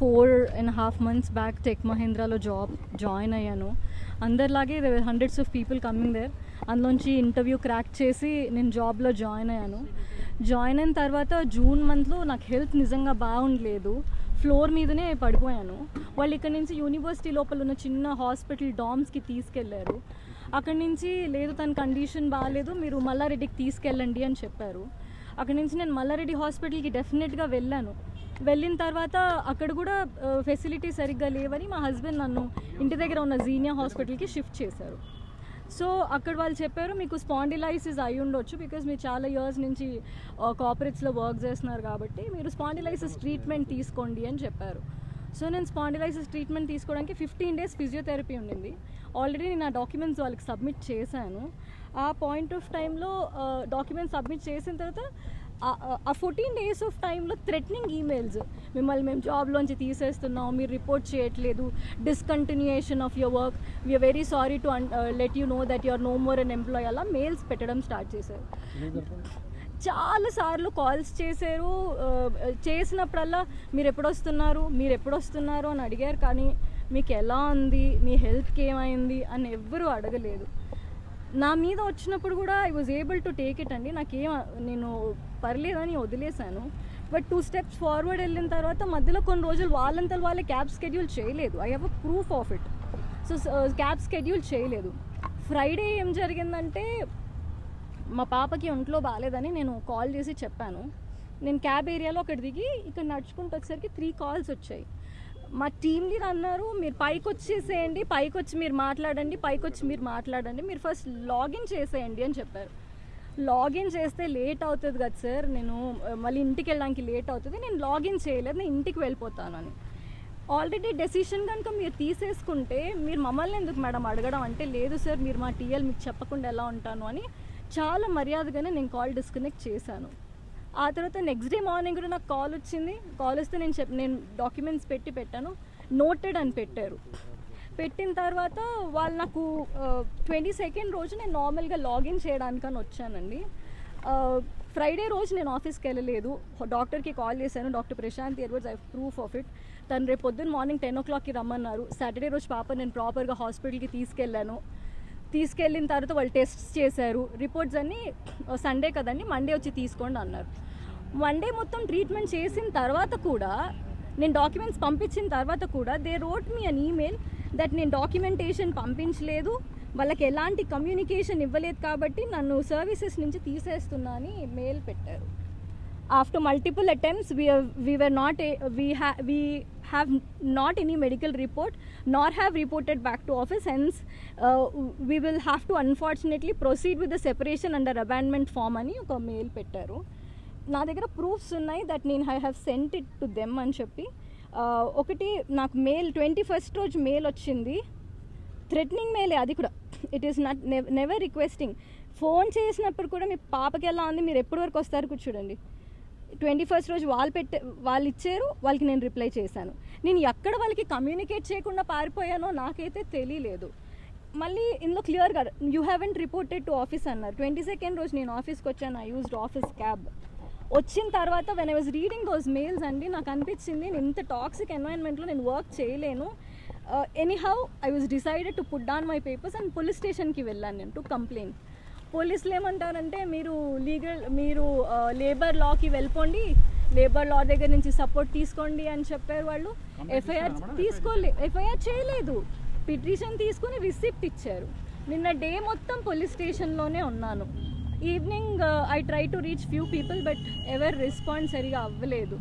4.5 months back tech మహీంద్రాలో join అయ్యాను. అందరిలాగే hundreds of people coming there. అందులోంచి ఇంటర్వ్యూ క్రాక్ చేసి నేను జాబ్లో జాయిన్ అయ్యాను. జాయిన్ అయిన తర్వాత జూన్ మంత్లో నాకు హెల్త్ నిజంగా బాగుండలేదు. ఫ్లోర్ మీదనే పడిపోయాను. వాళ్ళు ఇక్కడ నుంచి యూనివర్సిటీ లోపల ఉన్న చిన్న హాస్పిటల్ డామ్స్కి తీసుకెళ్లారు. అక్కడి నుంచి లేదు తన కండిషన్ బాగాలేదు, మీరు మల్లారెడ్డికి తీసుకెళ్ళండి అని చెప్పారు. అక్కడి నుంచి నేను మల్లారెడ్డి హాస్పిటల్కి డెఫినెట్గా వెళ్ళాను. వెళ్ళిన తర్వాత అక్కడ కూడా ఫెసిలిటీ సరిగ్గా లేవని మా హస్బెండ్ నన్ను ఇంటి దగ్గర ఉన్న జీనియా హాస్పిటల్కి షిఫ్ట్ చేశారు. సో అక్కడ వాళ్ళు చెప్పారు మీకు స్పాండిలైసిస్ అయి ఉండొచ్చు, బికాజ్ మీరు చాలా ఇయర్స్ నుంచి కార్పొరేట్స్లో వర్క్ చేస్తున్నారు కాబట్టి మీరు స్పాండిలైసిస్ ట్రీట్మెంట్ తీసుకోండి అని చెప్పారు. సో నేను స్పాండిలైసిస్ ట్రీట్మెంట్ తీసుకోవడానికి 15 days ఫిజియోథెరపీ ఉండింది. ఆల్రెడీ నేను ఆ డాక్యుమెంట్స్ వాళ్ళకి సబ్మిట్ చేశాను. ఆ పాయింట్ ఆఫ్ టైంలో డాక్యుమెంట్స్ సబ్మిట్ చేసిన తర్వాత ఆ 14 days ఆఫ్ టైంలో థ్రెటనింగ్ ఈమెయిల్స్, మిమ్మల్ని మేము జాబ్లోంచి తీసేస్తున్నాం, మీరు రిపోర్ట్ చేయట్లేదు, discontinuation of your work, we're very sorry to let you know that your no more an employee, అలా మెయిల్స్ పెట్టడం స్టార్ట్ చేశారు. చాలాసార్లు కాల్స్ చేశారు. చేసినప్పుడల్లా మీరు ఎప్పుడొస్తున్నారు అని అడిగారు. కానీ మీకు ఎలా ఉంది, మీ హెల్త్కి ఏమైంది అని ఎవ్వరూ అడగలేదు. నా మీద వచ్చినప్పుడు కూడా I was able to take it అండి. నేను పర్లేదని వదిలేశాను. బట్ 2 steps ఫార్వర్డ్ వెళ్ళిన తర్వాత మధ్యలో కొన్ని రోజులు వాళ్ళే క్యాబ్ స్కెడ్యూల్ చేయలేదు. I have a proof of it. So cab schedule చేయలేదు. ఫ్రైడే ఏం జరిగిందంటే మా పాపకి ఒంట్లో బాగాలేదని నేను కాల్ చేసి చెప్పాను. నేను క్యాబ్ ఏరియాలో అక్కడ దిగి ఇక్కడ నడుచుకుంటూ వచ్చేసరికి 3 calls వచ్చాయి. మా టీమ్ లీడర్ అన్నారు మీరు పైకి వచ్చేసేయండి, పైకి మీరు మాట్లాడండి, మీరు ఫస్ట్ లాగిన్ చేసేయండి అని చెప్పారు. లాగిన్ చేస్తే లేట్ అవుతుంది కదా సార్, నేను మళ్ళీ ఇంటికి వెళ్ళడానికి లేట్ అవుతుంది, నేను లాగిన్ చేయలేదు, నేను ఇంటికి వెళ్ళిపోతాను అని. ఆల్రెడీ డెసిషన్ కనుక మీరు తీసేసుకుంటే మీరు మమ్మల్ని ఎందుకు మేడం అడగడం అంటే, లేదు సార్ మీరు మా టీఎల్, మీకు చెప్పకుండా ఎలా ఉంటాను అని చాలా మర్యాదగానే నేను కాల్ డిస్కనెక్ట్ చేశాను. ఆ తర్వాత నెక్స్ట్ డే మార్నింగ్ కూడా నాకు కాల్ వచ్చింది. కాల్ వస్తే నేను డాక్యుమెంట్స్ పెట్టాను, నోటెడ్ అని పెట్టారు. పెట్టిన తర్వాత వాళ్ళు నాకు 22nd రోజు నేను నార్మల్గా లాగిన్ చేయడానికని వచ్చానండి. ఫ్రైడే రోజు నేను ఆఫీస్కి వెళ్ళలేదు. డాక్టర్కి కాల్ చేశాను, doctor Prashant Edwards, I proof of it. తను రేపు పొద్దున్న మార్నింగ్ 10 o'clockకి రమ్మన్నారు. సాటర్డే రోజు పాప నేను ప్రాపర్గా హాస్పిటల్కి తీసుకెళ్ళిన తర్వాత వాళ్ళు టెస్ట్స్ చేశారు. రిపోర్ట్స్ అన్నీ సండే కదండి, మండే వచ్చి తీసుకోండి అన్నారు. మండే మొత్తం ట్రీట్మెంట్ చేసిన తర్వాత కూడా, నేను డాక్యుమెంట్స్ పంపించిన తర్వాత కూడా they wrote me an email that నేను డాక్యుమెంటేషన్ పంపించలేదు, వాళ్ళకి ఎలాంటి కమ్యూనికేషన్ ఇవ్వలేదు కాబట్టి నన్ను సర్వీసెస్ నుంచి తీసేస్తున్నా అని మెయిల్ పెట్టారు. After multiple attempts, we have not any medical report nor have reported back to office. Hence, we will have to unfortunately proceed with the separation under abandonment form అని ఒక mail పెట్టారు. నా దగ్గర proofs ఉన్నాయి that నేను I have sent it to them అని చెప్పి. ఒకటి నాకు మెయిల్ 21st రోజు మెయిల్ వచ్చింది, థ్రెటనింగ్ మెయిలే అది కూడా. It is not never requesting. Phone చేసినప్పుడు కూడా మీ పాపకి ఎలా ఉంది, మీరు ఎప్పటి వరకు వస్తారు కూడా చూడండి. 21st రోజు వాళ్ళు ఇచ్చారు, వాళ్ళకి నేను రిప్లై చేశాను. నేను ఎక్కడ వాళ్ళకి కమ్యూనికేట్ చేయకుండా పారిపోయానో నాకైతే తెలియలేదు. మళ్ళీ ఇందులో క్లియర్గా you haven't reported to office అన్నారు. 22nd రోజు నేను ఆఫీస్కి వచ్చాను. I used office cab. వచ్చిన తర్వాత when I was reading those mails అండి, నాకు అనిపించింది నేను ఇంత టాక్సిక్ ఎన్వైరన్మెంట్లో నేను వర్క్ చేయలేను. Anyhow I was decided to put down my papers and police స్టేషన్కి వెళ్ళాను నేను టు కంప్లైంట్. పోలీసులు ఏమంటారంటే మీరు లేబర్ లాకి వెళ్ళిపోండి, లేబర్ లా దగ్గర నుంచి సపోర్ట్ తీసుకోండి అని చెప్పారు. వాళ్ళు ఎఫ్ఐఆర్ చేయలేదు, పిటిషన్ తీసుకుని రిసిప్ట్ ఇచ్చారు. నిన్న డే మొత్తం పోలీస్ స్టేషన్లోనే ఉన్నాను. Evening I try to reach few people but ever response సరిగా అవ్వలేదు.